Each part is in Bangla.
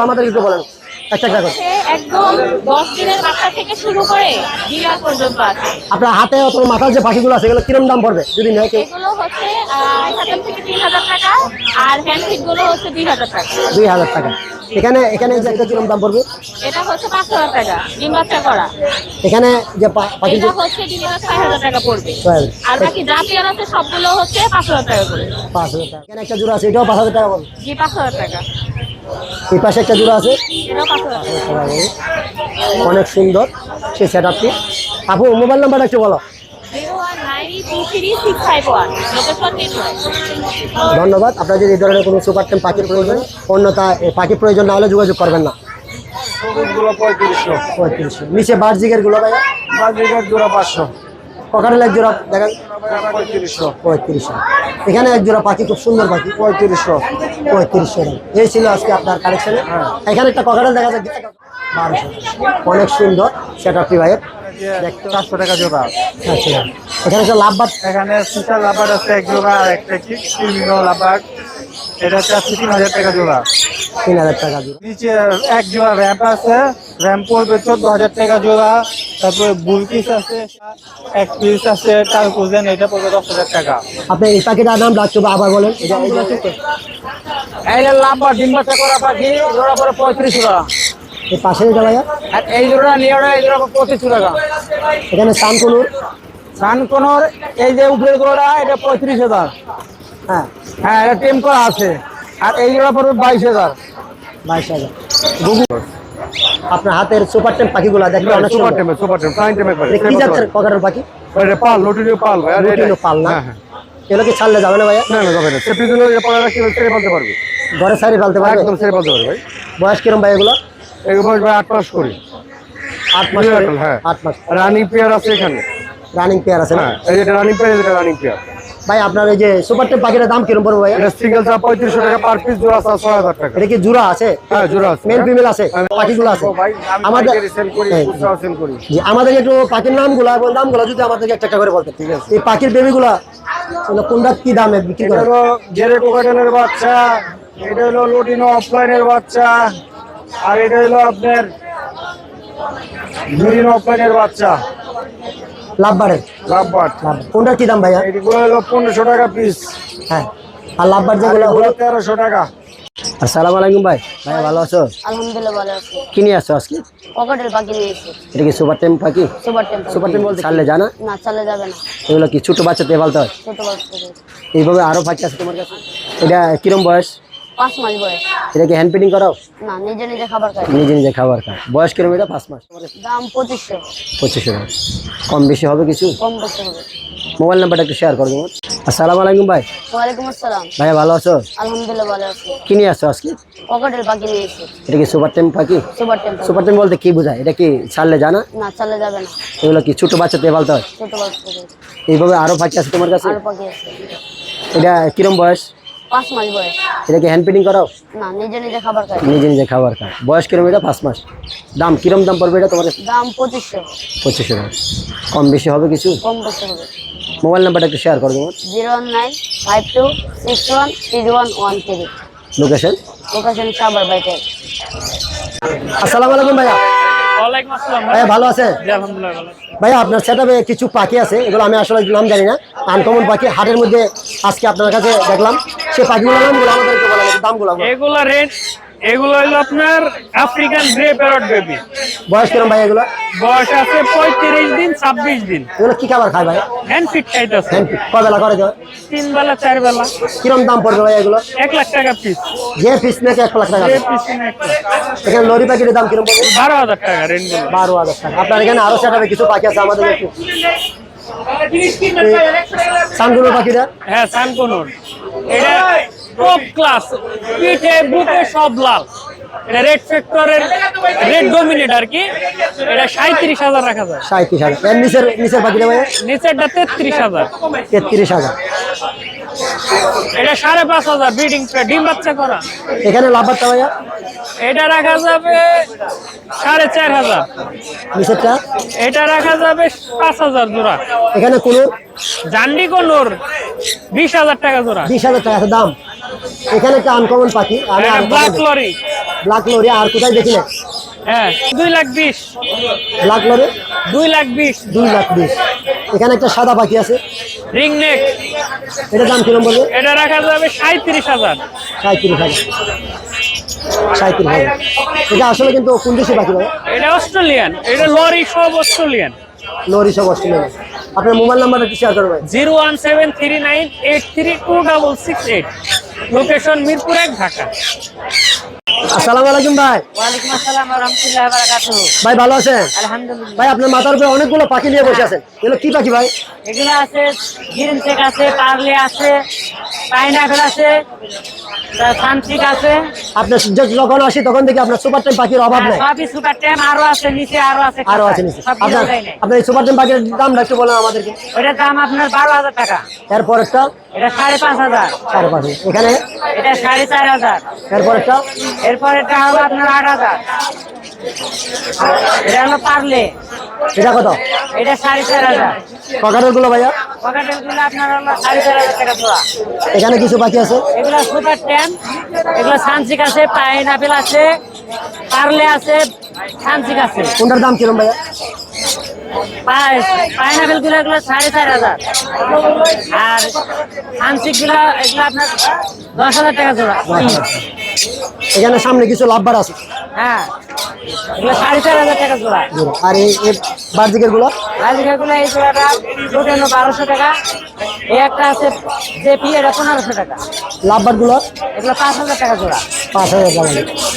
আমাদের একটু বলেন একটা করে একদম 10 দিনের বাচ্চা থেকে শুরু করে বিয়ার পর্যন্ত আছে। আপনার হাতে অথবা মাথার যে পাখিগুলো আছে এগুলো কিরকম দাম পড়বে যদি নেয় কেউ? এগুলো হচ্ছে 1000 থেকে 3000 টাকা আর হ্যান্ড ফিড গুলো হচ্ছে 2000 টাকা। 2000 টাকা। এখানে এখানে যে একটা কিরকম দাম পড়বে? এটা হচ্ছে 5000 টাকা ডিম বাচ্চা করা। এখানে যে পাখি এটা হচ্ছে ডিমের 6000 টাকা পড়বে। আর বাকি যা পেয়ার আছে সবগুলো হচ্ছে 5000 টাকা করে। 5000 টাকা। এখানে একটা জোড়া আছে এটাও 5000 টাকা পড়বে। জি 5000 টাকা। এই পাশে একটা জোড়া আছে এটাও 5000 টাকা। অনেক সুন্দর সেই সেটআপটি। আপু মোবাইল নাম্বারটা একটু বলো। 019236551 লোকেশন নির্ভর। ধন্যবাদ। আপনার যদি এই ধরনের কোনো সুপার টেম পাখির প্রয়োজন অন্যথা পাখির প্রয়োজন না হলে যোগাযোগ করবেন না। গুলো 3500 নিচে বার্জিকের গুলো ভাইয়া বাজিকার জোড়া 500 ককারের এক জোড়া দেখেন 3500 3500। এখানে এক জোড়া পাখি খুব সুন্দর পাখি 3500 3500 এই ছিল আজকে আপনার কালেকশনে। এখানে একটা ককারেল দেখা যায় 1200। অনেক সুন্দর সেটআপটি ভাইয়ের 400 টাকা জোড়া। আচ্ছা এখানে একটা লাভবাট এখানে সুতার লাভার আছে এক জোড়া আর একটা কি ক্রিমিনো লাভার, এটা হচ্ছে 3000 টাকা জোড়া। 3000 টাকা দিয়ে। নিচে এক জোড়া র্যাম্প আছে, র্যাম্প পড়বে 14000 টাকা জোড়া। তারপরে বুল পিস আছে, এক পিস আছে টার্কুজেন, এটা পড়বে 10000 টাকা। আপনি এই পাখিটার নাম রাখছো বা আবার বলেন এটা এই লাম্বা ডিম বাচ্চা করা পাখি জোড়া পড়ে 35 টাকা। এই পাশে এটা ভাইয়া আর এই জোড়া নিয়ে ওরা এই জোড়া 25 টাকা। এখানে সানকুনুর সানকোনর এই যে উপরের জোড়া এটা 35000। হ্যাঁ হ্যাঁ এটা টেম করা আছে। আর এই জোড়া পড়বে 22000। 22000। আপনার হাতের সুপার টেম পাখিগুলো দেখতে অনেক সুপার সুন্দর। টেম ফাইন টেমে করে। কি জাতের ককারের পাখি? এটা পাল লটিনিও পাল ভাই। আর লুটিনো পাল না? হ্যাঁ হ্যাঁ। এগুলো কি ছাড়লে যাবে না ভাইয়া? না না যাবে না, সেফটি জন্য এটা পড়া রাখতে ছেড়ে ফেলতে পারবে। ঘরে সারি ফেলতে পারবে? একদম ছেড়ে ফেলতে পারবে ভাই। বয়স কিরম ভাই এগুলো? এই বয়স ভাই 8 মাস করি। 8 মাস করে? হ্যাঁ 8 মাস রানিং পেয়ার আছে এখানে। রানিং পেয়ার আছে না? হ্যাঁ এই যেটা রানিং পেয়ার, এটা রানিং পেয়ার। ভাই আপনার এই যে সুপার টেম পাখিটার দাম কিরম পড়বে ভাইয়া? এটা সিঙ্গেল চা 3500 টাকা পার পিস, জোড়া চা 6000 টাকা। এটা কি জোড়া আছে? হ্যাঁ জোড়া আছে। মেল ফিমেল আছে পাখিগুলো আছে ভাই আমাদের? আমাদের সেল করি, হ্যাঁ। খুচরা সেল করি। জি আমাদের একটু পাখির নামগুলো এবং দামগুলো যদি আমাদেরকে একটা করে বলতেন। ঠিক আছে। এই পাখির বেবিগুলা কোনটা কি দামে বিক্রি এটা করে? হলো জেরে কোকাটেলের বাচ্চা, এটা হলো লুটিনো অফলাইনের বাচ্চা, আর এটা হলো আপনার লুটিনো অফলাইনের বাচ্চা লাভবারের লাভবার্ড। কোনটা কি দাম ভাইয়া? এইগুলো হলো 1500 টাকা পিস। হ্যাঁ আর লাভবার যেগুলো এগুলো 1300 টাকা। আসসালামু আলাইকুম ভাই। ভাইয়া ভালো আছো? আলহামদুলিল্লাহ ভালো আছি। কি নিয়ে আসছো আজকে? পকেটের পাখি নিয়েছি। এটা কি সুপার টেম পাখি? Super temple. সুপার টেম বলতে ছাড়লে জানা? না চালে যাবে না। এগুলো কি ছোট বাচ্চা দিয়ে পালতে হয়? ছোট বাচ্চা এইভাবে আরো পাখি আছে তোমার কাছে? এটা কিরম বয়স? 5 মাস বয়স। এটা কি হ্যান্ড ফিডিং করাও? না নিজে নিজে খাবার খায়। নিজে নিজে খাবার খায়। বয়স কিরম এটা? 5 মাস। দাম 2500। 2500 টাকা। কম বেশি হবে কিছু? কম করতে হবে। মোবাইল নাম্বারটা একটু শেয়ার করো তোমার। আসসালামু আলাইকুম ভাই। ওয়ালাইকুম আসসালাম। ভাইয়া ভালো আছো? আলহামদুলিল্লাহ ভালো আছি। কি নিয়ে আসছো আজকে? পকেটের পাখি নিয়েছি। এটা কি সুপার টেম পাখি? Super temple. সুপার টেম বলতে কি বোঝায়? এটা কি ছাড়লে জানা? না চালে যাবে না। এগুলো কি ছোট বাচ্চা দিয়ে পালতে হয়? ছোট বাচ্চা এইভাবে আরো পাখি আছে তোমার কাছে? আর পাখি আছে। এটা কিরম বয়স? 5 মাস বয়স। এটা কি হ্যান্ড ফিডিং করাও? না নিজে নিজে খাবার খায়। নিজে নিজে খাবার খায়। বয়স কিরম এটা? 5 মাস। দাম কিরম দাম পড়বে এটা তোমার? দাম 2500। 2500 টাকা। কম বেশি হবে কিছু? কম করতে হবে। মোবাইল নাম্বারটা একটু শেয়ার করো তোমার। 01952613113। লোকেশন? লোকেশন সাভার বাইতে। আসসালামু আলাইকুম ভাইয়া। ওয়ালাইকুম আসসালাম ভাইয়া ভালো আছে? জি আলহামদুলিল্লাহ ভালো। ভাইয়া আপনার সেটআপে কিছু পাখি আছে, এগুলো আমি আসলে নাম জানি না, আনকমন পাখি। হাটের মধ্যে আজকে আপনার কাছে দেখলাম, সেই পাখিগুলোর নামগুলো আমাদেরকে বলা লাগে, দামগুলো বলো। এগুলা রেট, এগুলো হলো আপনার আফ্রিকান গ্রে প্যারট বেবি। বয়স কিরম ভাই এগুলো? বয়স আছে 35 দিন 26 দিন। এগুলো কি খাবার খায় ভাই? হ্যান্ড ফিট খাইতেছে। হ্যান্ড ফিড কয় বেলা করে দেয়? 3 বেলা 4 বেলা। কিরম দাম পড়বে ভাই এগুলো? 1 লাখ টাকা পিস। যে পিস নাকি 1 লাখ টাকা? যে পিস কিনে একটা এখানে লরি পাখির দাম কিরম পড়বে? 12,000 টাকা রেনবো। 12,000 টাকা। আপনার এখানে আরো সেটআপে কিছু পাখি আছে, আমাদের একটু সানগুলো পাখিটা হ্যাঁ সানকোনর, এটা টপ ক্লাস, পিঠে বুকে সব লাল। এটা রেড ফ্যাক্টরের রেড ডমিনেট আর কি। এটা 37,000 রাখা যায়। 37,000। এর নিচের পাখিটা ভাই? নিচেরটা 33,000। 33,000। এটা 5,500 ব্রিডিং ডিম বাচ্চা করা। এখানে লাভবারটা ভাইয়া? এটা রাখা যাবে 4,500। নিচেরটা? এটা রাখা যাবে 5,000 জোড়া। এখানে কোনো জান্ডি কোনোর 20,000 টাকা জোড়া। 20,000 টাকা আছে দাম। এখানে একটা আনকমন পাখি, আমি ব্ল্যাক লরি। ব্ল্যাক লরি, আর কোথায় দেখি না? হ্যাঁ 2,20,000। Black lorry 2,20,000। 2,20,000। এখানে একটা সাদা পাখি আছে, রিং নেক, এটার দাম কিরকম বলবে? এটা রাখা যাবে 37,000। 37,000। 37,000। এটা আসলে কিন্তু কোন দেশি পাখি ভাই? এটা অস্ট্রেলিয়ান, এটা লরি সব অস্ট্রেলিয়ান। লরি সব অস্ট্রেলিয়ান। আপনার মোবাইল নাম্বারটা একটু শেয়ার করবেন ভাই। 01739832668, লোকেশন মিরপুর 1, ঢাকা। আসসালামু আলাইকুম ভাই। ওয়ালাইকুম আসসালাম ওয়া রাহমাতুল্লাহি ওয়া বারাকাতুহু। ভাই ভালো আছেন? আলহামদুলিল্লাহ। ভাই আপনার মাথার উপরে অনেকগুলো পাখি নিয়ে বসে আছেন, এগুলো কি পাখি ভাই? এগুলো আছে গ্রিন চেক আছে, পার্লে আছে, পাইনাপেল আছে, সানচিক আছে। আপনার যখন আসি তখন দেখি আপনার সুপার টাইম পাখির অভাব নাই। সবই সুপার টাইম, আরো আছে নিচে, আরো আছে আরো আছে নিচে। সব আপনার মিলাই নেই। আপনার এই সুপার টাইম পাখির দামটা একটু বলেন আমাদেরকে। ওটার দাম আপনার 12,000 টাকা। এরপর একটা এটা 5,500। 5,500। এখানে এটা 4,500। এরপর একটা এরপর এটা হবে আপনার 8,000। এটা হলো পার্লে, এটা কত? এটা 4,500। ককাটের গুলো ভাইয়া? পকেটের গুলো আপনার হলো 4,500 টাকা জোড়া। এখানে কিছু পাখি আছে, এগুলো সুপার ট্যাম, এগুলো সানচিক আছে, পাইনাপেল আছে, পার্লে আছে, সানচিক আছে। কোনটার দাম কিরকম ভাইয়া? পাইনাপেল গুলো এগুলো 4,500। আর সানচিক গুলো এগুলো আপনার 10,000 টাকা জোড়া। এখানে সামনে কিছু লাভবার আছে, হ্যাঁ, এগুলো 4,500 টাকা জোড়া। আর এই বার্জিকের গুলো রাজিকা গুলো এই জোড়াটা টোটাল 1,200 টাকা। এই একটা আছে জেপি, এটা 1,500 টাকা। লাভবার গুলো এগুলো 5,000 টাকা জোড়া। 5,000 টাকা।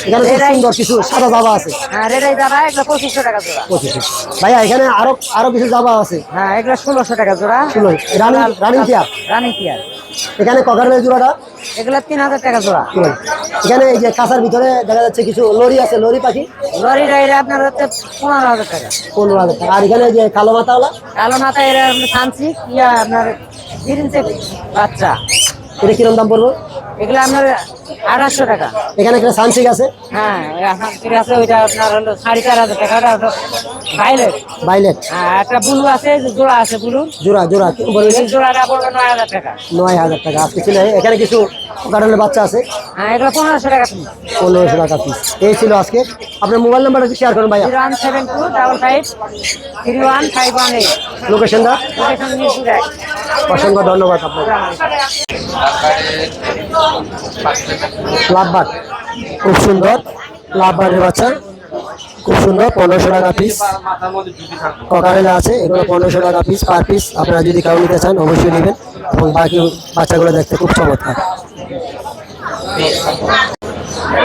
এখানে খুব সুন্দর কিছু সাদা জাবা আছে, হ্যাঁ, রেডাই যাবা, এগুলো 2,500 টাকা জোড়া। 25। ভাইয়া এখানে আরো কিছু জাবা আছে, হ্যাঁ, এগুলো 1,600 টাকা জোড়া। রানিং টিয়া। রানিং টিয়ার এখানে ককারের জোড়াটা এগুলো 3,000 টাকা জোড়া। এখানে এই যে কাঁচার ভিতরে দেখা যাচ্ছে কিছু লরি আছে, লরি পাখি লরি ডাইরে আপনার হচ্ছে 15,000 টাকা। 15,000 টাকা। আর এখানে যে কালো মাথাওয়ালা, কালো মাথা এরা সানচিক ইয়া আপনার গ্রিনচেক বাচ্চা, এটা কিরকম দাম পড়বো? এগুলো আপনার 2,800 টাকা। এখানে একটা সানসিক আছে, হ্যাঁ, সানচিক আছে, ওইটা আপনার হলো 4,500 টাকা। ওটা হলো ভাইলেট। ভাইলেট। হ্যাঁ, একটা ব্লু আছে, জোড়া আছে ব্লু। জোড়া কি বললেন? এই জোড়াটা পড়বে 9,000 টাকা। 9,000 টাকা। আজকে ছিল এখানে কিছু কারণের বাচ্চা আছে, হ্যাঁ, এগুলো 1,500 টাকা পিস। 1500 টাকা পিস। এই ছিল আজকে। আপনার মোবাইল নাম্বারটা শেয়ার করুন ভাইয়া। 01725531518। লোকেশনটা? লোকেশন মিরপুর 1। অসংখ্য ধন্যবাদ আপনাকে। লাভবার্ড খুব সুন্দর, লাভবার্ডের বাচ্চা খুব সুন্দর, 1500 টাকা পিস। ককারেলা আছে, এগুলো 1500 টাকা পিস পার পিস। আপনারা যদি কাউ নিতে চান অবশ্যই নেবেন, এবং বাকি বাচ্চাগুলো দেখতে খুব চমৎকার।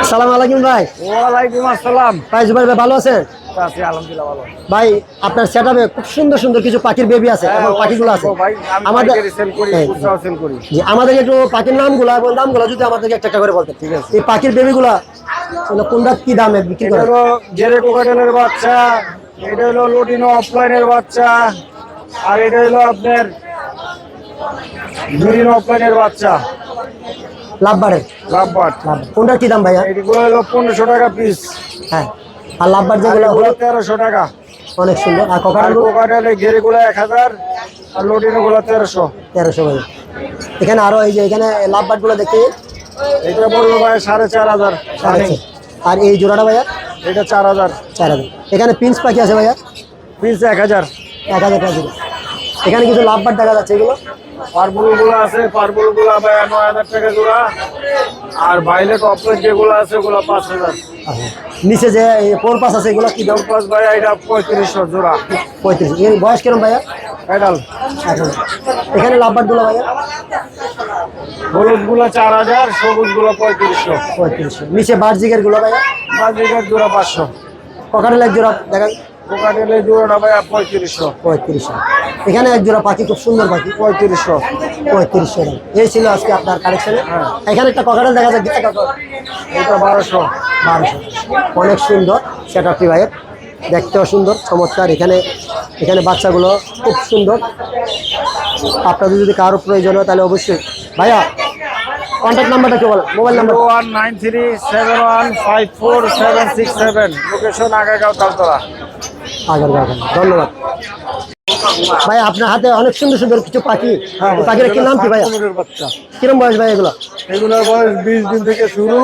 সালাম আলাইকুম ভাই। ওয়ালাইকুম আসসালাম। ভাই জুবাইর ভাই ভালো আছেন? আছি আলহামদুলিল্লাহ ভালো। ভাই আপনার সেটআপে খুব সুন্দর সুন্দর কিছু পাখির বেবি আছে এবং পাখিগুলো আছে ভাই আমি আমাদের। পাইকারি সেল করি, হ্যাঁ, খুচরাও সেল করি। জি, আমাদেরকে একটু পাখির নামগুলো এবং দামগুলো যদি আমাদেরকে একটা করে বলতেন। ঠিক আছে, এই পাখির বেবিগুলা কোনটা কি দামে বিক্রি এটা করে? হলো জেরে কোকাটেলের বাচ্চা, এটা হলো লোটিনো অফলাইনের বাচ্চা, আর এটা হলো আপনার গ্রিন অফলাইনের বাচ্চা, লাভবার্ডের। লাভবার্ড। কোনটা কি দাম ভাইয়া? এগুলো হলো 1500 টাকা পিস, হ্যাঁ, আর লাভবার্ড আর যেগুলো এগুলো 1300 টাকা। অনেক সুন্দর। আর আর ককারগুলো কোকাটেলের ঘেরেগুলো 1000, আর লোটিনো গুলো 1300। 1300 ভাই। এখানে আরো এই যে এখানে লাভবার্ড গুলো দেখতে এটা পড়বে ভাই 4,500। আচ্ছা। আর এই জোড়াটা ভাইয়া? এটা 4,000 4,000। এখানে পিন্স পাখি আছে ভাইয়া? পিস 1000। 1,000 টাকা জোড়া। এখানে কিছু লাভবার্ড দেখা যাচ্ছে, এগুলো পার্পল গুলো আছে, পার্পল গুলা ভাই 9,000 টাকা জোড়া। আর ভাইলেট অফলাইন যেগুলো আছে ওগুলো 5,000। আচ্ছা। নিচে যে পোরপাস আছে এগুলো কি দাম? পাঁচ ভাই এটা 3500 জোড়া। 35। এর বয়স কিরম ভাইয়া? এডাল। এখন এখানে লাভবার্ড গুলো ভাইয়া? হলুদ গুলা 4,000, সবুজ গুলো 3500। 3500। নিচে বার্জিকের গুলো ভাইয়া? বাজিকার জোড়া 500। ককাটেল এক জোড়া দেখা কোকাটেলের জোড়াটা ভাই 3500। 3500। এখানে এক জোড়া পাখি খুব সুন্দর পাখি, 3500। 3500 টাকা। এই ছিল আজকে আপনার কালেকশনে। এখানে একটা ককাটেল দেখা যায়, এটা 1200। 1200। অনেক সুন্দর সেটআপটি ভাইয়ের, দেখতেও সুন্দর চমৎকার। এখানে বাচ্চাগুলো খুব সুন্দর। আপনাদের যদি কারো প্রয়োজন হয় তাহলে অবশ্যই ভাইয়া কন্ট্যাক্ট নাম্বারটা কি বলেন? Mobile number? 0193715767। Location Agargaon Taltala. ধন্যবাদ। ভাই আপনার হাতে অনেক সুন্দর সুন্দর কিছু পাখি, হ্যাঁ এই পাখির কি নাম কি ভাইয়া? সানকুনুরের বাচ্চা। কিরম বয়স ভাই এগুলো? এগুলোর বয়স 20 দিন থেকে শুরু,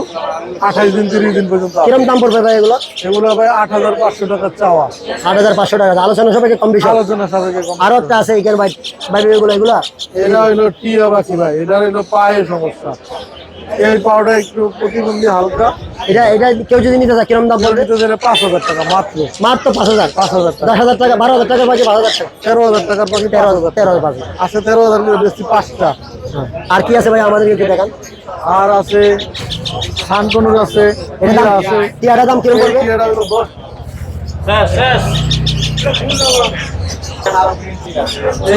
28 দিন 30 দিন পর্যন্ত আছে। কিরম দাম পড়বে ভাই এগুলো? এগুলো ভাই 8,500 টাকা চাওয়া। 8,500 টাকা, আলোচনা সবাইকে কম বেশি হবে। আলোচনা সাপেক্ষে কম। আরো একটা আছে এখানে ভাই, ভাই এগুলো এগুলো এটা হইলো টিয়া পাখি ভাই, এটা হইলো পায়ের সমস্যা, এই পাউডার একটু প্রতিবন্ধী হালকা। এটা এটা কেউ যদি নিতে চায় কিরম দাম বলবে? 5,000 টাকা মাত্র। মাত্র 5,000। 5,000 টাকা। 10,000 টাকা, 12,000 টাকা পাখি, 12,000 টাকা, 13,000 টাকার পাখি 5,000 টাকা। 13,000 পাখি। আছে 13,000 করে বেশি 5টা। আর কি আছে ভাই আমাদেরকে একটু দেখান। আর আছে সানকুনুর আছে, এটা টিয়া দাম আছে। টিয়াটার দাম কিরম এই পড়বে? টিয়াটা হলো 10।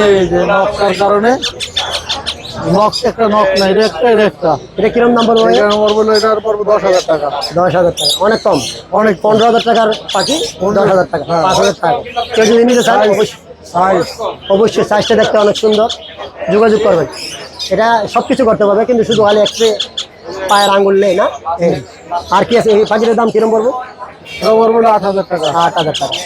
এই যে নকশার কারণে নক একটা নক নাই, এটা একটা এটা একটা। এটা কিরম দাম পড়বে ভাই? এটা আমার বললো এটার পড়বে 10,000 টাকা। 10,000 টাকা, অনেক কম। অনেক 15,000 টাকার পাখি 10,000 টাকা, হ্যাঁ। 5,000 টাকা। কেউ যদি নিতে চায় সাইজ অবশ্যই সাইজটা দেখতে অনেক সুন্দর, যোগাযোগ করবেন। এটা সব কিছু করতে পারবে, কিন্তু শুধু খালি একটু পায়ের আঙ্গুল নেই না। এই। আর কি আছে এই পাখিটার দাম কিরম পড়বে? এটা পড়বে 8,000 টাকা। 8,000 টাকা।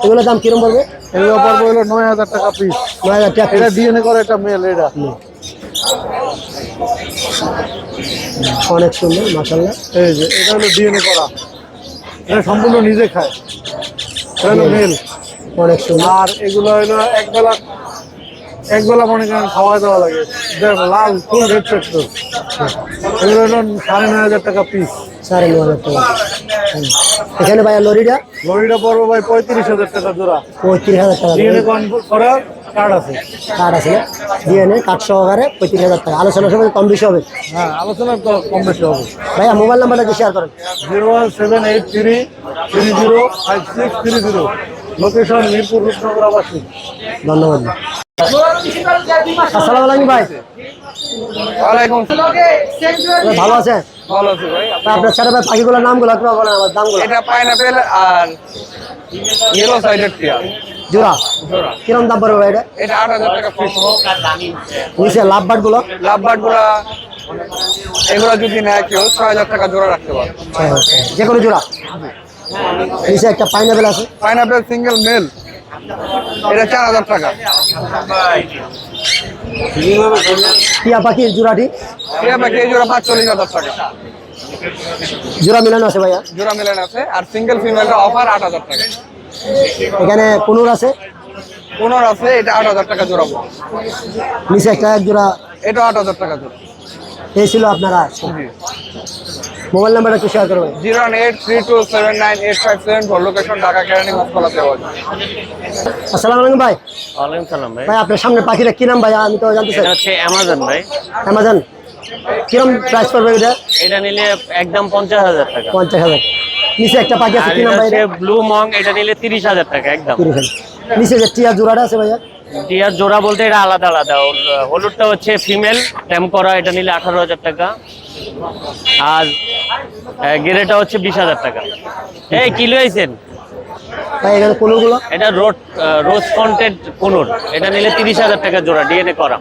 এগুলোর দাম কিরম পড়বে? এগুলো পড়বে হলো 9,000 টাকা পিস। 9,000 টাকা এটা piece। ডিএনএ করে একটা মেল। এটা অনেক সুন্দর মাশাআল্লাহ। এই যে এটা হলো ডিএনএ করা, এটা সম্পূর্ণ নিজে খায়। এটা হলো মেল। অনেক সুন্দর। আর এগুলো হলো একবেলা মনে করেন খাওয়া দাওয়া লাগে। দেখো লাল ফুল রেড ফ্যাক্টর, এগুলো হলো 9,500 টাকা পিস। 9,500 টাকা। এখানে ভাইয়া লরিটা লরিটা পড়বে ভাই 35,000 টাকা জোড়া। 35,000 টাকা। ডিএনএ করার কার্ড আছে। কার্ড আছে, ডিএনএ কার্ড সহকারে 35,000 টাকা। আলোচনা সবাই কম বেশি হবে। হ্যাঁ, আলোচনা তো কম বেশি হবে। ভাইয়া মোবাইল নাম্বারটা কি শেয়ার করেন? 01783305630, লোকেশন মিরপুর রূপনগর আবাসী। ধন্যবাদ। আসসালামু আলাইকুম ভাই, ওয়ালাইকুম ভাই ভালো আছেন? ভালো আছি ভাই। ভাই আপনার ছেলে ভাই পাখিগুলোর নামগুলো একটু বলেন, আমার দামগুলো। এটা পাইনাপেল আর ইয়েলো সাইডেড টিয়া জোড়া জোড়া। কিরম দাম পড়বে ভাই এটা? এটা 8,000 টাকা পিস। নিচে লাভ বার্ড গুলো লাভবার্ড গুলা এগুলা যদি নেয় কেউ 6,000 টাকা জোড়া রাখতে পারে। যে কোনো জোড়া। নিচে একটা পাইনাপেল আছে, পাইনাপেল সিঙ্গেল মেল, এটা 4,000 টাকা। টিয়া পাখির জোড়াটি টিয়া পাখি এই জোড়া 45,000 টাকা। জোড়া মিলানো আছে ভাইয়া। জোড়া মিলান আছে। আর সিঙ্গেল ফিমেলটা অফার 8,000 টাকা। এখানে কুনুর আছে, পুনর আছে, এটা 8,000 টাকা জোড়া। নিচে একটা এক জোড়া। এটা 8,000 টাকা জোড়া। এই ছিল আপনারা। মোবাইল নাম্বারটা একটু শেয়ার করবেন। 01832798574, লোকেশন ঢাকা কেরানি মসকলা দেওয়া। আসসালামু আলাইকুম ভাই। ওয়ালাইকুম সালাম ভাই। ভাই আপনার সামনে পাখিটা কি নাম ভাই? আমি তো জানতে চাই। এটা হচ্ছে অ্যামাজন ভাই। অ্যামাজন কিরম প্রাইস পড়বে এটা? এটা নিলে একদম 50,000 টাকা। 50,000। নিচে একটা পাখি আছে, আর কি নাম এটা ভাই হচ্ছে এটা? ব্লু মং, এটা নিলে 30,000 টাকা একদম। 30,000। নিচে যে টিয়া জোড়াটা আছে ভাইয়া? টিয়ার জোড়া বলতে এটা আলাদা আলাদা। হলুদটা হচ্ছে ফিমেল ট্যাম করা, এটা নিলে 18,000 টাকা। আর গেরেটা হচ্ছে 20,000 টাকা। এই কিলো আইছেন? ভাই এখানে কুনুরগুলো এটা রোজ কন্টেন্ট কোনুর, এটা নিলে 30,000 টাকা জোড়া ডিএনএ করা।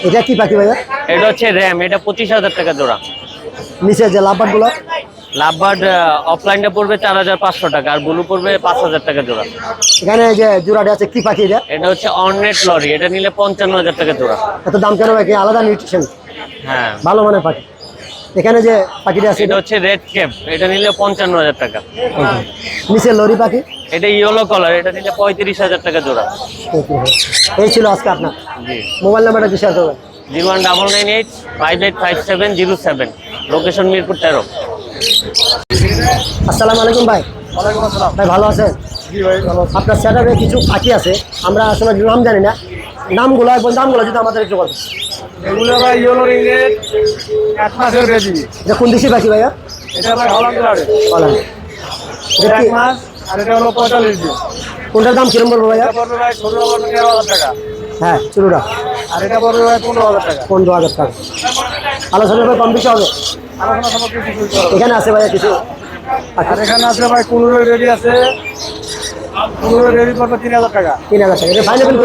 এটা কি পাখি ভাইয়া? এটা হচ্ছে র্যাম, এটা 25,000 টাকা জোড়া। নিচে যে লাভবার্ড গুলো? লাভবার্ড অফলাইনটা পড়বে 4,500 টাকা, আর ব্লু পড়বে 5,000 টাকা জোড়া। এখানে যে জোড়াটা আছে কি পাখি এটা? এটা হচ্ছে অর্নেট লরি, এটা নিলে 55,000 টাকা জোড়া। এত দাম কেন ভাই? কি আলাদা নিউট্রিশন? হ্যাঁ, ভালো মানের পাখি। এখানে যে পাখিটা আছে এটা হচ্ছে রেড ক্যাপ, এটা নিলে 55,000 টাকা। নিচে লরি পাখি? এটা ইয়েলো কালার, এটা নিলে 35,000 টাকা জোড়া। এই ছিল আজকে আপনার। জি, মোবাইল নাম্বারটা কি শেয়ার করবেন? 01998585707, লোকেশন মিরপুর 13। আসসালামু আলাইকুম ভাই। ওয়ালাইকুম আসসালাম। ভাই ভালো আছেন? জি ভাই ভালো আছি। আপনার সেটাপে কিছু পাখি আছে, আমরা আসলে নাম জানি না, নামগুলো এবং দামগুলো যদি আমাদের একটু বলেন। এগুলো ভাই ইয়েলো রিংগেট 1 মাসের বেবি। এটা কোন দেশি পাখি ভাইয়া? এটা ভাই হল্যান্ড লাড়ে। বলেন। এটা 1 কি, মাস, আর এটা হলো 45 দিন। কোনটার দাম কিরম পড়বে ভাইয়া? এটা পড়বে ভাই 13,000 টাকা। হ্যাঁ চুরুটা আর এটা পড়বে ভাই 15,000 টাকা। 15,000 টাকা। আলোচনা করে কম বেশি হবে। আলোচনা সামগ্রী কিছু করো। এখানে আছে ভাইয়া কিছু পাখি। আর এখানে আছে ভাই কুনুর রেডি আছে। কুনুর রেডি পড়বে 3,000 টাকা। 3,000 টাকা। এটা ফাইনাল করুন,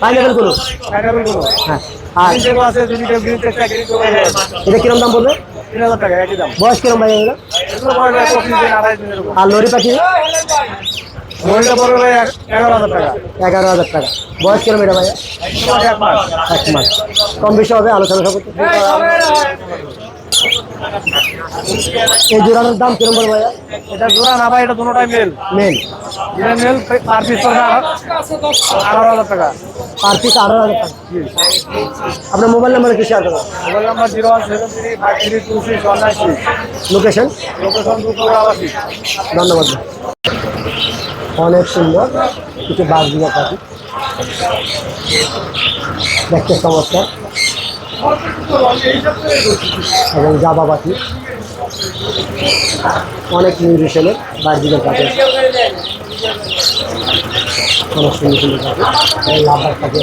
ফাইনাল করুন। পাইনাপেল কুনুর। হ্যাঁ। আর যেগুলো আছে যদি কেউ কিনতে চায় কিনতে পারবে। এটা কিরম দাম পড়বে? 3,000 টাকা একই দাম। বয়স কিরম ভাইয়া এগুলো? এগুলো পড়বে 25 দিন 28 দিন এরকম। আর লরি পাখি? মহিলা পড়বে ভাই 11,000 টাকা। 11,000 টাকা। বয়স কিরম এটা ভাইয়া? 1 মাস। 1 মাস। কম বেশি হবে আলোচনা সাপেক্ষে। এই জোড়ানোর দাম কিরম পড়বে ভাইয়া? এটা জোড়া না ভাই, এটা দুটোটাই মেল। মেল। এটা মেল পার পিস পড়বে 18,000 টাকা। পার পিস 18,000 টাকা। আপনার মোবাইল নাম্বার কি শেয়ার করবেন? Mobile number 01735326196। লোকেশন? লোকেশন দুপুর আবাসিক। ধন্যবাদ। অনেক সুন্দর কিছু বাঘ পাখি, দেখতে চমৎকার, এবং জাবা পাখি, অনেক নিউট্রিশনের বাঘ পাখি, অনেক সুন্দর সুন্দর পাখি, লাভবাগ পাখি।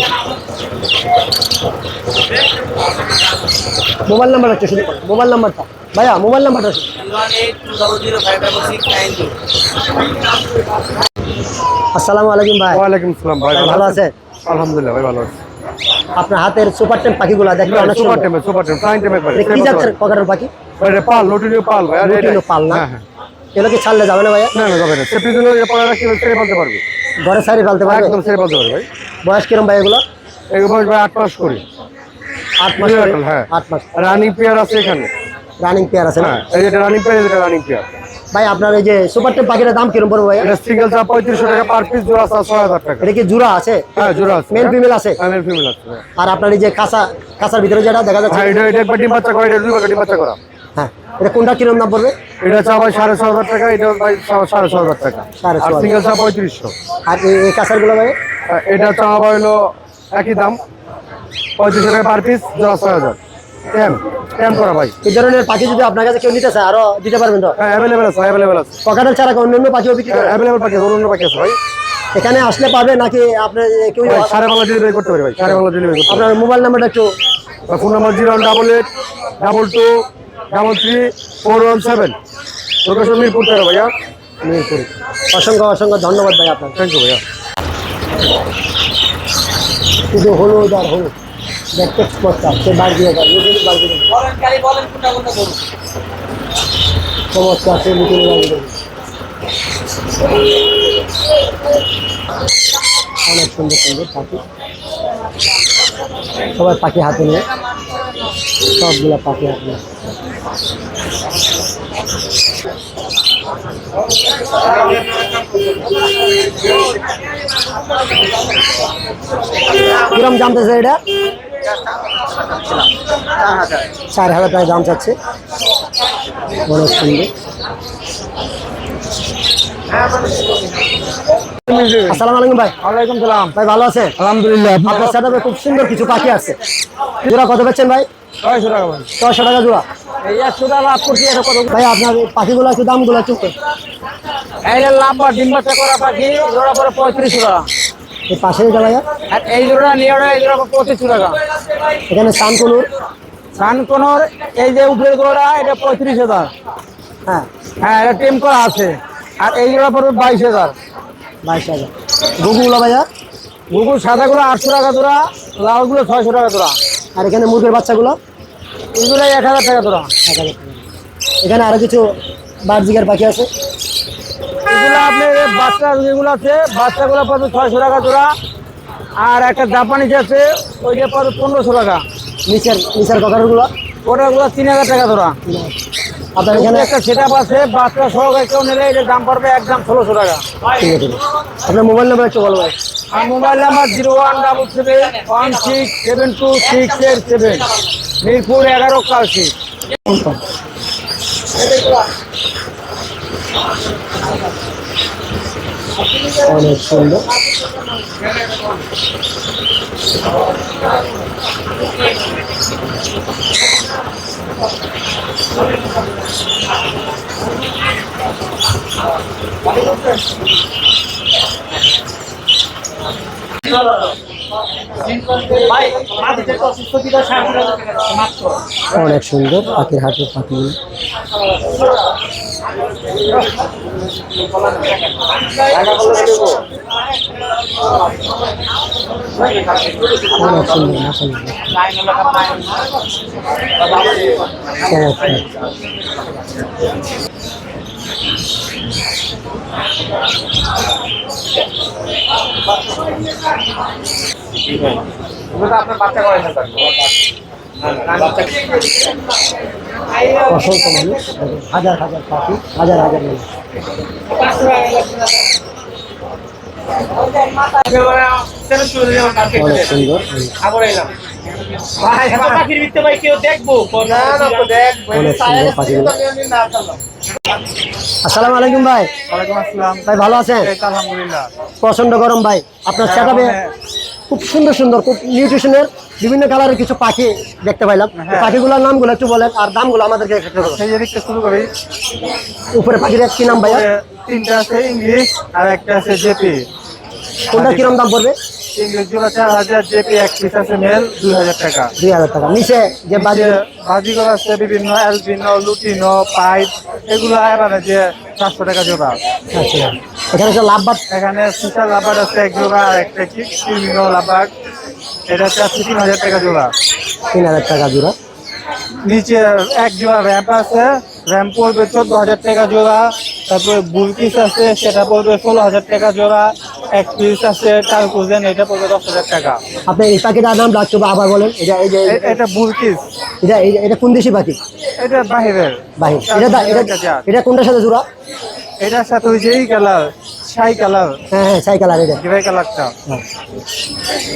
মোবাইল নাম্বারটা একটু শুরু করুন, মোবাইল নাম্বারটা ভাইয়া, মোবাইল নাম্বারটা। আসসালামু আলাইকুম ভাই। ওয়ালাইকুম আসসালাম ভাই, ভালো আছেন? আলহামদুলিল্লাহ ভাই, ভালো আছি। আপনার হাতের সুপার টেম পাখিগুলো দেখতে অনেক সুপার সুন্দর। টেম ফ্লাইং টেম একবারে। এটা কি জাতের ককাটের পাখি? এটা পাল, লটিনো পাল ভাই। লুটিনো পাল না? হ্যাঁ হ্যাঁ। এগুলো কি ছাড়লে যাবে না ভাইয়া? না না, যাবে না। সেফটি জন্য এটা পড়া রাখতে ছেড়ে ফেলতে পারবে। ঘরে সারি ফেলতে পারবে? একদম ছেড়ে ফেলতে পারবে ভাই। বয়স কিরম ভাই এগুলো? এগুলো ভাই 8 মাস করে। 8 মাস করে? হ্যাঁ 8 মাস। রানিং পেয়ার আছে এখানে। রানিং পেয়ার আছে না? হ্যাঁ, এই যেটা রানিং পেয়ার, এটা রানিং পেয়ার। ভাই আপনার এই যে সুপার টেম পাখিটার দাম কিরম পড়বে ভাইয়া? এটা সিঙ্গেল চা 3500 টাকা পার পিস, জোড়া চা 6000 টাকা। এটা কি জোড়া আছে? হ্যাঁ জোড়া আছে। মেল ফিমেল আছে? হ্যাঁ মেল ফিমেল আছে। আর আপনার এই যে কাঁচার ভিতরে যেটা দেখা যাচ্ছে, হ্যাঁ এটা একবার ডিম বাচ্চা করে, এটা দুইবার ডিম বাচ্চা করা। হ্যাঁ, এটা কোনটা কিরম দাম পড়বে? এটা চা ভাই 6,500 টাকা, এটা ভাই 6,500 টাকা। 6,500 আর সিঙ্গেল চা 3500। আর এই কাঁচারগুলো ভাই? এটা চা ভাই হলো একই দাম, 3500 টাকা পার পিস, জোড়া 6000। টেম করা ভাই। এই ধরনের পাখি যদি আপনার কাছে কেউ নিতে চায় আরো দিতে পারবেন তো? হ্যাঁ অ্যাভেলেবল আছে, অ্যাভেলেবল আছে। ককাটেল ছাড়া অন্যান্য পাখিও বিক্রি করে? অ্যাভেলেবল পাখি আছে, অন্য পাখি আছে ভাই। এখানে আসলে পাবে নাকি আপনার কেউ? সাড়ে বাংলা ডেলিভারি করতে পারি ভাই, সাড়ে বাংলা ডেলিভারি করতে আপনার মোবাইল নাম্বারটা একটু? পারি। Phone number 01822334117। লোকেশন মিরপুর 13 ভাইয়া। মিরপুর। অসংখ্য অসংখ্য ধন্যবাদ ভাই আপনার। থ্যাংক ইউ ভাইয়া। শুধু হলুদ আর হলুদ, দেখতে চমৎকার। সে বার দিয়ে চমৎকার, সে নতুন অনেক সুন্দর সুন্দর পাখি, সবাই পাখি হাতে নিয়ে, সবগুলা পাখি হাতে নিয়ে। কিরম জানতেছে এটা? 4,000 টাকা দাম চাচ্ছে। অনেক সুন্দর। আসসালামু আলাইকুম ভাই। ওয়ালাইকুম সালাম ভাই ভালো আছে? আলহামদুলিল্লাহ। আপনার সেটআপে খুব সুন্দর কিছু পাখি আছে। জোড়া কত বেচছেন ভাই? 600 টাকা ভাই। 600 টাকা জোড়া। এই 100 টাকা লাভ করছি, এটা কত ভাই আপনার এই পাখিগুলো একটু দামগুলো একটু? এই লাভ বা ডিম বাচ্চা করা পাখি, জোড়া পরে 3500 টাকা। এই পাশে এটা ভাইয়া? আর এই জোড়া নিয়ে ওরা, এই জোড়া 2500 টাকা। এখানে সানকুনুর? সানকোনর এই যে উপরের জোড়া, এটা 35,000। হ্যাঁ হ্যাঁ এটা টেম করা আছে। আর এই জোড়া পড়বে 22,000। 22,000। গুগুগুলো ভাইয়া? গুগল সাদাগুলো 800 টাকা জোড়া, লালগুলো 600 টাকা জোড়া। আর এখানে মুরগির বাচ্চাগুলো? এগুলো 1000 টাকা জোড়া। 1,000 টাকা। এখানে আরো কিছু বার্জিকের পাখি আছে? এগুলো আপনার বাচ্চা যেগুলো আছে, বাচ্চাগুলো পড়বে 600 টাকা জোড়া। আর একটা জাপানিজ আছে, ওইটা পড়বে 1500 টাকা। নিচের ককারগুলো? ওটাগুলো 3000 টাকা জোড়া। আপনার এখানে এখানে? একটা সেটআপ আছে, বাচ্চা সহকারে কেউ নিলে এটার দাম পড়বে একদম 1600 টাকা। ঠিক আছে। আপনার মোবাইল নাম্বার একটু বলো ভাই। আর মোবাইল নাম্বার 017771667, মিরপুর 11 কালসি। অনেক সুন্দর। অনেক সুন্দর পাখির হাটের পাখিগুলো। অনেক সুন্দর মাশাআল্লাহ। আপনার বাচ্চা করে অসংখ্য মানুষ, হাজার হাজার পাখি, হাজার হাজার মানুষ। অনেক সুন্দর। অনেক সুন্দর পাখিগুলো। আসসালামু আলাইকুম ভাই। ওয়ালাইকুম আসসালাম। ভাই ভালো আছেন? আলহামদুলিল্লাহ। প্রচন্ড গরম ভাই, আপনার সেটআপে খুব সুন্দর সুন্দর, খুব নিউট্রিশনের বিভিন্ন কালারের কিছু পাখি দেখতে পাইলাম। পাখিগুলোর নামগুলো একটু বলেন আর দামগুলো আমাদেরকে একটু বলেন। সেই দিকটা শুরু করি। উপরে পাখির কি নাম ভাইয়া? তিনটা আছে ইংলিশ আর একটা আছে জেপি। কোনটা কিরম দাম পড়বে? ইংলিশ জোড়া 4000, জেপি এক পিস আছে মেল 2000 টাকা। 2000 টাকা। নিচে যে বাজি বাজিগুলো আছে বিভিন্ন অ্যালবিনো, লুটিনো, পাইপ, এগুলো এবারে যে 400 টাকা জোড়া। আচ্ছা, এখানে একটা লাভবাদ, এখানে ফিশার লাভার আছে এক জোড়া আর একটা কিমিনো লাভার, এটা হচ্ছে 3000 টাকা জোড়া। 3000 টাকা জোড়া। নিচে এক জোড়া র্যাম্প আছে, র্যাম্প পড়বে 14000 টাকা জোড়া। তারপরে বুল পিস আছে, সেটা পড়বে 16000 টাকা জোড়া। এক পিস আছে টার্কুজেন, এটা পড়বে 10000 টাকা। আপনি এই পাখিটার নাম রাখছো বা আবার বলেন। এটা এই যে এটা বুল পিস, এটা কোন দেশি পাখি? এটা বাহিরের। ভাই এটা কোনটার সাথে জোড়া? এটার সাথে ওই যে এই কালার, ছাই কালার, হ্যাঁ হ্যাঁ, ছাই কালার। এটা গ্রে কালারটা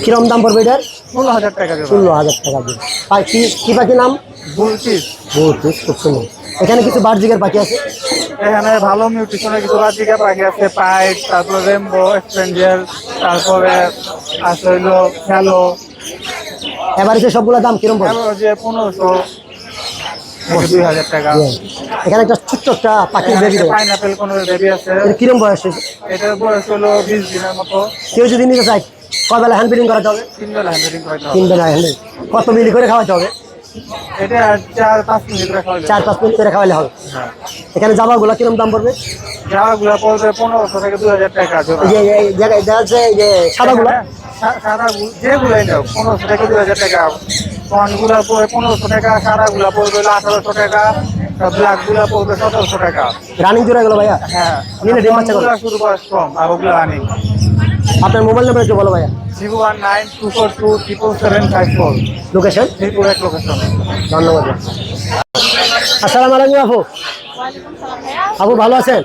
কিরম দাম পড়বে এটার? 16000 টাকা জোড়া। 16000 টাকা জোড়া। পাখি কি পাখি নাম? বুল পিস। বহুত খুব সুন্দর। এখানে কিছু বার্জিকের পাখি আছে। এখানে ভালো নিউট্রিশনের কিছু বাজিকা পাখি আছে, পাইপ, তারপরে রেমবো, স্ট্রেঞ্জার, তারপরে আছে হইলো হ্যালো। এবারে সবগুলো দাম কিরম পড়বে? হ্যালো যে 1500 থেকে 2000 টাকা। এখানে একটা ছোট্ট একটা পাখি বেবি। পাইনাপেল কোন বেবি আছে, এটা কিরম বয়স? এটার বয়স হলো 20 দিনের মতো। কেউ যদি নিতে চায় কয় বেলা হ্যান্ড ফিডিং করাতে হবে? 3 বেলা হ্যান্ডলিং করতে হবে। 3 বেলা হ্যান্ড। কত মিলি করে খাওয়াতে হবে? এটা 4-5 মিনিট রাখা হবে। 4-5 মিনিট করে খাওয়ালে হবে। এখানে জামাগুলো কিরম দাম পড়বে? জামাগুলো পড়বে 1500 থেকে 2000 টাকা জোড়া। এই যে এই জায়গায় দেখা যাচ্ছে এই যে সাদাগুলো, সাদা যেগুলোই নাও 1500 থেকে 2000 টাকা। কনগুলো পড়বে 1500 টাকা, সাদাগুলো পড়বে 1800 টাকা, ব্ল্যাকগুলো পড়বে 1700 টাকা। রানিং জোড়াগুলো ভাইয়া? হ্যাঁ, নিলে ডিম বাচ্চা কনগুলো শুরু বয়স কম আর ওগুলো রানিং। আপনার মোবাইল নাম্বার একটু বলো ভাইয়া। 01924277754। লোকেশন? মিরপুর এক লোকেশন। ধন্যবাদ। আসসালামু আলাইকুম আপু। আপু ভালো আছেন?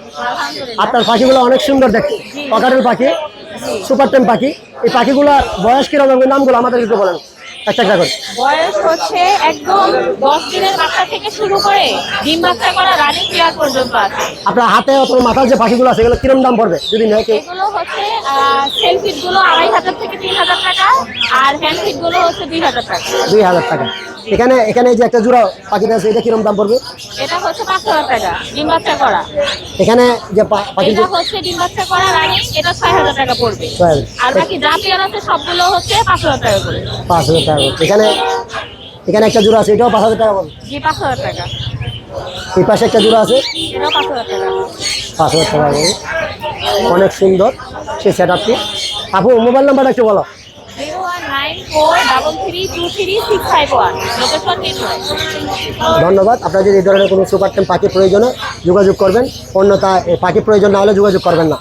আপনার পাখিগুলো অনেক সুন্দর দেখতে, পকাটের পাখি, সুপার টেম পাখি। এই পাখিগুলোর বয়স কিরকম, নামগুলো আমাদের একটু বলেন একটা একটা করে। বয়স হচ্ছে একদম 10 দিনের বাচ্চা থেকে শুরু করে ডিম বাচ্চা করা রানিং পেয়ার পর্যন্ত আছে। আপনার হাতে অথবা মাথার যে পাখিগুলো আছে এগুলো কিরম দাম পড়বে যদি নেয় কেউ? এগুলো হচ্ছে সেলফিট গুলো 2500 থেকে 3000 টাকা, আর হ্যান্ডফিট গুলো হচ্ছে 2000 টাকা। 2000 টাকা। এখানে যে একটা জোড়া পাখিটা আছে এটা কিরম দাম পড়বে? এটা হচ্ছে 5000 টাকা ডিম বাচ্চা করা। এখানে যে পাখি এটা হচ্ছে ডিম বাচ্চা করা রানিং, এটা 6000 টাকা পড়বে। আর বাকি যা পেয়ার আছে সবগুলো হচ্ছে 5000 টাকা করে। 5000 টাকা। এখানে একটা জোড়া আছে, এটাও 5000 টাকা পড়বে। জি 5000 টাকা। এই পাশে একটা জোড়া আছে, এটাও 5000 টাকা। 5000 টাকা পড়বে। অনেক সুন্দর সেই সেট আপটি। আপু মোবাইল নাম্বারটা একটু বলো। 01943323651। লোকেশন নির্ভর। ধন্যবাদ। আপনার যদি এই ধরনের কোনো সুপার টেম পাখি প্রয়োজনে যোগাযোগ করবেন, অন্যথা পাখি প্রয়োজন না হলে যোগাযোগ করবেন না।